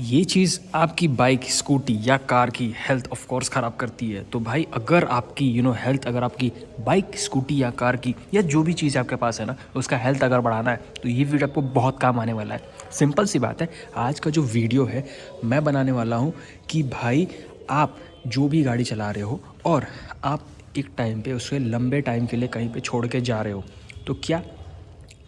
ये चीज़ आपकी bike, scooty या कार की हेल्थ ऑफ कोर्स ख़राब करती है। तो भाई अगर आपकी हेल्थ, अगर आपकी बाइक, स्कूटी या कार की या जो भी चीज़ आपके पास है ना, उसका हेल्थ अगर बढ़ाना है तो ये वीडियो आपको बहुत काम आने वाला है। सिंपल सी बात है, आज का जो वीडियो है मैं बनाने वाला हूँ कि भाई आप जो भी गाड़ी चला रहे हो और आप एक टाइम पे उसे लंबे टाइम के लिए कहीं पे छोड़ के जा रहे हो, तो क्या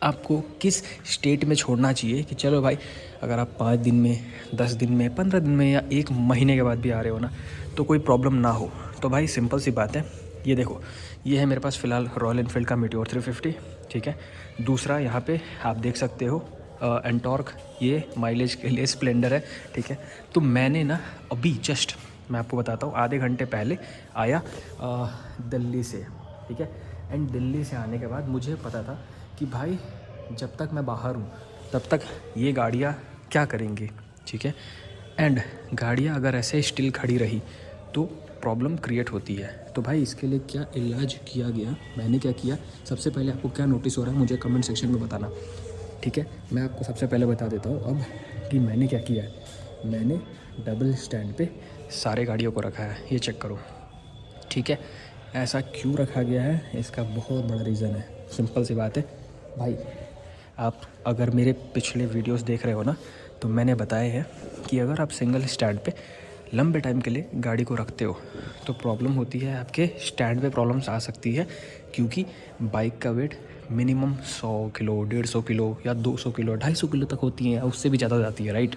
आपको किस स्टेट में छोड़ना चाहिए कि चलो भाई, अगर आप 5 दिन में, 10 दिन में, 15 दिन में या 1 महीने के बाद भी आ रहे हो ना, तो कोई प्रॉब्लम ना हो। तो भाई सिंपल सी बात है, ये देखो, ये है मेरे पास फ़िलहाल रॉयल एनफील्ड का मीटियोर 350, ठीक है। दूसरा यहाँ पे आप देख सकते हो एंटॉर्क, ये माइलेज के लिए स्प्लेंडर है, ठीक है। तो मैंने ना अभी जस्ट, मैं आपको बताता हूँ, आधे घंटे पहले आया दिल्ली से, ठीक है। एंड दिल्ली से आने के बाद मुझे पता था कि भाई जब तक मैं बाहर हूँ तब तक ये गाड़ियाँ क्या करेंगी, ठीक है। एंड गाड़ियाँ अगर ऐसे स्टिल खड़ी रही तो प्रॉब्लम क्रिएट होती है। तो भाई इसके लिए क्या इलाज किया गया, मैंने क्या किया, सबसे पहले आपको क्या नोटिस हो रहा है मुझे कमेंट सेक्शन में बताना, ठीक है। मैं आपको सबसे पहले बता देता हूँ अब कि मैंने क्या किया है। मैंने डबल स्टैंड पे सारे गाड़ियों को रखा है, ये चेक करो, ठीक है। ऐसा क्यों रखा गया है, इसका बहुत बड़ा रीज़न है। सिंपल सी बात है भाई, आप अगर मेरे पिछले वीडियोस देख रहे हो ना, तो मैंने बताया है कि अगर आप सिंगल स्टैंड पे लंबे टाइम के लिए गाड़ी को रखते हो तो प्रॉब्लम होती है, आपके स्टैंड पे प्रॉब्लम्स आ सकती है, क्योंकि बाइक का वेट मिनिमम 100 किलो, 150 किलो या 200 किलो, 250 किलो तक होती है या उससे भी ज़्यादा जाती है, राइट।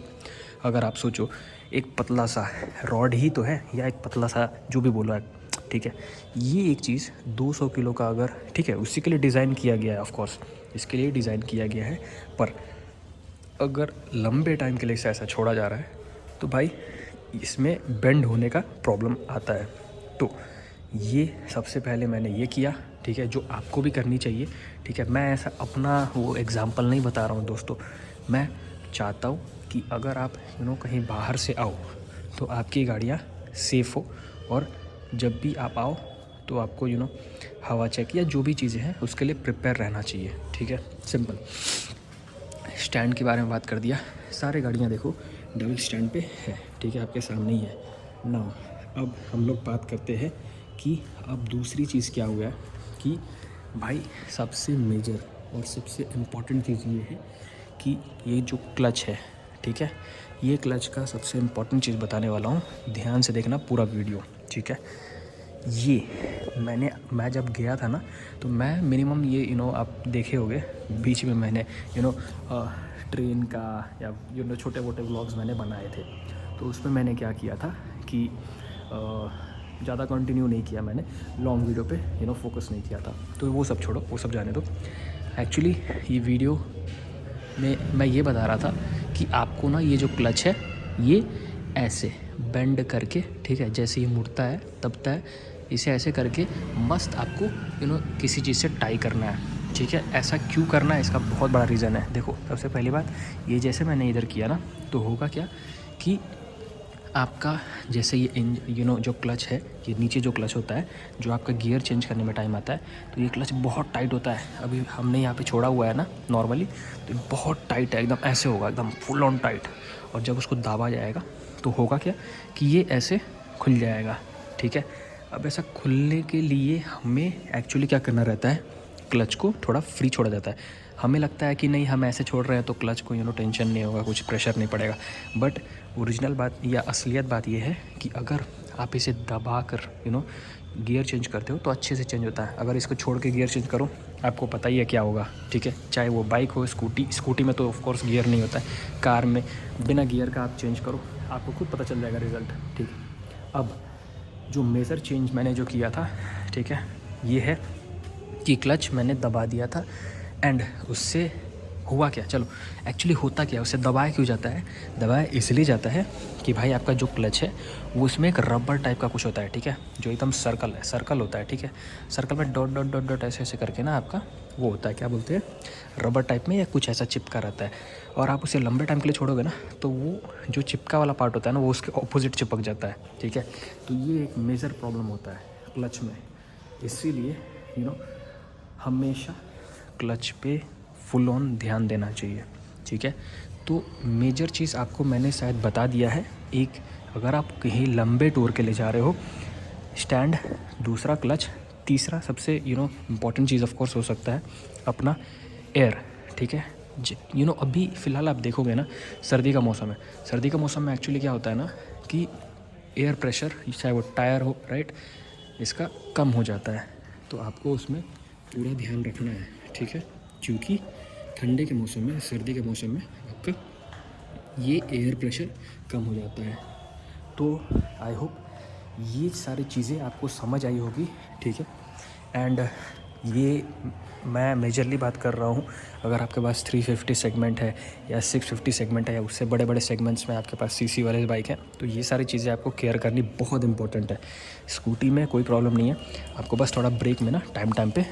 अगर आप सोचो, एक पतला सा रॉड ही तो है या एक पतला सा जो भी बोला है, ठीक है, ये एक चीज़ 200 किलो का अगर, ठीक है, उसी के लिए डिज़ाइन किया गया है, ऑफ कोर्स इसके लिए डिज़ाइन किया गया है। पर अगर लंबे टाइम के लिए इसे ऐसा छोड़ा जा रहा है तो भाई इसमें बेंड होने का प्रॉब्लम आता है। तो ये सबसे पहले मैंने ये किया, ठीक है, जो आपको भी करनी चाहिए, ठीक है। मैं ऐसा अपना वो एग्ज़ाम्पल नहीं बता रहा हूँ दोस्तों, मैं चाहता हूँ कि अगर आप कहीं बाहर से आओ तो आपकी गाड़ियाँ सेफ़ हो, और जब भी आप आओ तो आपको हवा चेक या जो भी चीज़ें हैं उसके लिए प्रिपेयर रहना चाहिए, ठीक है। सिंपल। स्टैंड के बारे में बात कर दिया, सारे गाड़ियाँ देखो डबल स्टैंड पे है, ठीक है, आपके सामने ही है ना। अब हम लोग बात करते हैं कि अब दूसरी चीज़ क्या हुआ है कि भाई सबसे मेजर और सबसे इम्पॉर्टेंट चीज़ ये है कि ये जो क्लच है, ठीक है, ये क्लच का सबसे इम्पॉर्टेंट चीज़ बताने वाला हूँ, ध्यान से देखना पूरा वीडियो, ठीक है। ये मैं जब गया था ना, तो मैं मिनिमम ये आप देखे होंगे बीच में मैंने ट्रेन का या छोटे मोटे व्लॉग्स मैंने बनाए थे। तो उसमें मैंने क्या किया था कि ज़्यादा कंटिन्यू नहीं किया मैंने, लॉन्ग वीडियो पे फोकस नहीं किया था। तो वो सब छोड़ो, वो सब जाने दो। एक्चुअली ये वीडियो में मैं ये बता रहा था कि आपको ना ये जो क्लच है ये ऐसे बेंड करके, ठीक है, जैसे ये मुड़ता है दबता है, इसे ऐसे करके मस्त आपको किसी चीज़ से टाई करना है, ठीक है। ऐसा क्यों करना है, इसका बहुत बड़ा रीज़न है। देखो, सबसे पहली बात, ये जैसे मैंने इधर किया ना, तो होगा क्या कि आपका जैसे ये जो क्लच है, ये नीचे जो क्लच होता है, जो आपका गियर चेंज करने में टाइम आता है, तो ये क्लच बहुत टाइट होता है। अभी हमने यहाँ पे छोड़ा हुआ है ना नॉर्मली, तो बहुत टाइट है, एकदम ऐसे होगा, एकदम फुल ऑन टाइट। और जब उसको दाबा जाएगा तो होगा क्या कि ये ऐसे खुल जाएगा, ठीक है। अब ऐसा खुलने के लिए हमें एक्चुअली क्या करना रहता है, क्लच को थोड़ा फ्री छोड़ा जाता है। हमें लगता है कि नहीं, हम ऐसे छोड़ रहे हैं तो क्लच को टेंशन नहीं होगा, कुछ प्रेशर नहीं पड़ेगा। बट ओरिजिनल बात या असलियत बात ये है कि अगर आप इसे दबा कर गियर चेंज करते हो तो अच्छे से चेंज होता है। अगर इसको छोड़ के गियर चेंज करो, आपको पता ही है क्या होगा, ठीक है। चाहे वो बाइक हो, स्कूटी में तो ऑफकोर्स गियर नहीं होता है, कार में बिना गियर का आप चेंज करो, आपको खुद पता चल जाएगा रिज़ल्ट, ठीक है। अब जो मेजर चेंज मैंने जो किया था, ठीक है, ये है कि क्लच मैंने दबा दिया था। एंड उससे हुआ क्या, चलो एक्चुअली होता क्या, उससे दबाया क्यों जाता है, दबाया इसलिए जाता है कि भाई आपका जो क्लच है वो उसमें एक रबर टाइप का कुछ होता है, ठीक है, जो एकदम सर्कल होता है, ठीक है। सर्कल में डॉट डॉट डॉट डॉट ऐसे ऐसे करके ना आपका वो होता है, क्या बोलते हैं, रबर टाइप में या कुछ ऐसा चिपका रहता है। और आप उसे लंबे टाइम के लिए छोड़ोगे ना, तो वो जो चिपका वाला पार्ट होता है ना, वो उसके ऑपोजिट चिपक जाता है, ठीक है। तो ये एक मेजर प्रॉब्लम होता है क्लच में, इसीलिए हमेशा क्लच पे फुल ऑन ध्यान देना चाहिए, ठीक है। तो मेजर चीज़ आपको मैंने शायद बता दिया है। एक, अगर आप कहीं लंबे टूर के लिए जा रहे हो, स्टैंड, दूसरा क्लच, तीसरा सबसे इम्पॉर्टेंट चीज़ ऑफ कोर्स हो सकता है अपना एयर, ठीक है। अभी फ़िलहाल आप देखोगे ना, सर्दी का मौसम है। सर्दी का मौसम में एक्चुअली क्या होता है ना कि एयर प्रेशर, चाहे वो टायर हो, राइट, इसका कम हो जाता है। तो आपको उसमें पूरा ध्यान रखना है, ठीक है, क्योंकि ठंडे के मौसम में, सर्दी के मौसम में आपका ये एयर प्रेशर कम हो जाता है। तो आई होप ये सारी चीज़ें आपको समझ आई होगी, ठीक है। एंड ये मैं मेजरली बात कर रहा हूँ, अगर आपके पास 350 सेगमेंट है या 650 सेगमेंट है या उससे बड़े बड़े सेगमेंट्स में आपके पास सीसी वाले बाइक हैं, तो ये सारी चीज़ें आपको केयर करनी बहुत इंपॉर्टेंट है। स्कूटी में कोई प्रॉब्लम नहीं है, आपको बस थोड़ा ब्रेक में ना टाइम पे,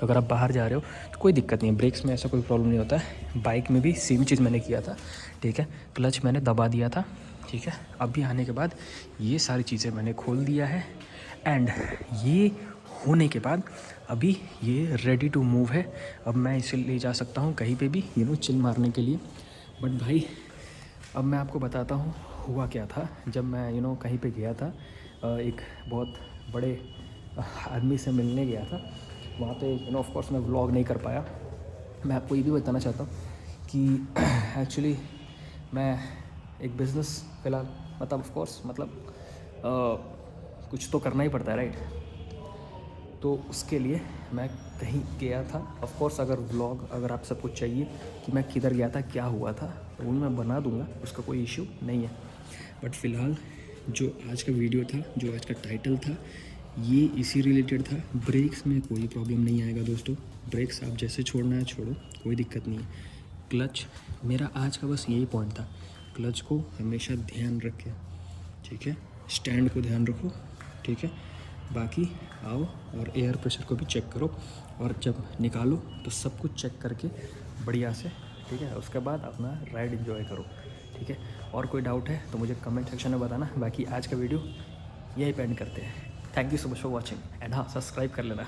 अगर आप बाहर जा रहे हो तो कोई दिक्कत नहीं है, ब्रेक्स में ऐसा कोई प्रॉब्लम नहीं होता है। बाइक में भी सेम चीज़ मैंने किया था, ठीक है, क्लच मैंने दबा दिया था, ठीक है। अभी आने के बाद ये सारी चीज़ें मैंने खोल दिया है, एंड ये होने के बाद अभी ये रेडी टू मूव है। अब मैं इसे ले जा सकता हूँ कहीं पे भी चिल मारने के लिए। बट भाई अब मैं आपको बताता हूँ हुआ क्या था जब मैं कहीं पे गया था, एक बहुत बड़े आदमी से मिलने गया था। वहाँ पे ऑफ कोर्स मैं व्लॉग नहीं कर पाया। मैं आपको ये भी बताना चाहता हूँ कि एक्चुअली मैं एक बिज़नेस फ़िलहाल ऑफ कोर्स कुछ तो करना ही पड़ता है, राइट। तो उसके लिए मैं कहीं गया था। ऑफ कोर्स अगर आप सबको चाहिए कि मैं किधर गया था, क्या हुआ था, तो वो मैं बना दूंगा, उसका कोई इश्यू नहीं है। बट फ़िलहाल जो आज का वीडियो था, जो आज का टाइटल था, ये इसी रिलेटेड था। ब्रेक्स में कोई प्रॉब्लम नहीं आएगा दोस्तों, ब्रेक्स आप जैसे छोड़ना है छोड़ो, कोई दिक्कत नहीं है। क्लच, मेरा आज का बस यही पॉइंट था, क्लच को हमेशा ध्यान रखें, ठीक है, स्टैंड को ध्यान रखो, ठीक है। बाकी आओ और एयर प्रेशर को भी चेक करो, और जब निकालो तो सब कुछ चेक करके बढ़िया से, ठीक है, उसके बाद अपना राइड एंजॉय करो, ठीक है। और कोई डाउट है तो मुझे कमेंट सेक्शन में बताना। बाकी आज का वीडियो यही पेंड करते हैं। Thank you so much for watching, and हाँ, सब्सक्राइब कर लेना।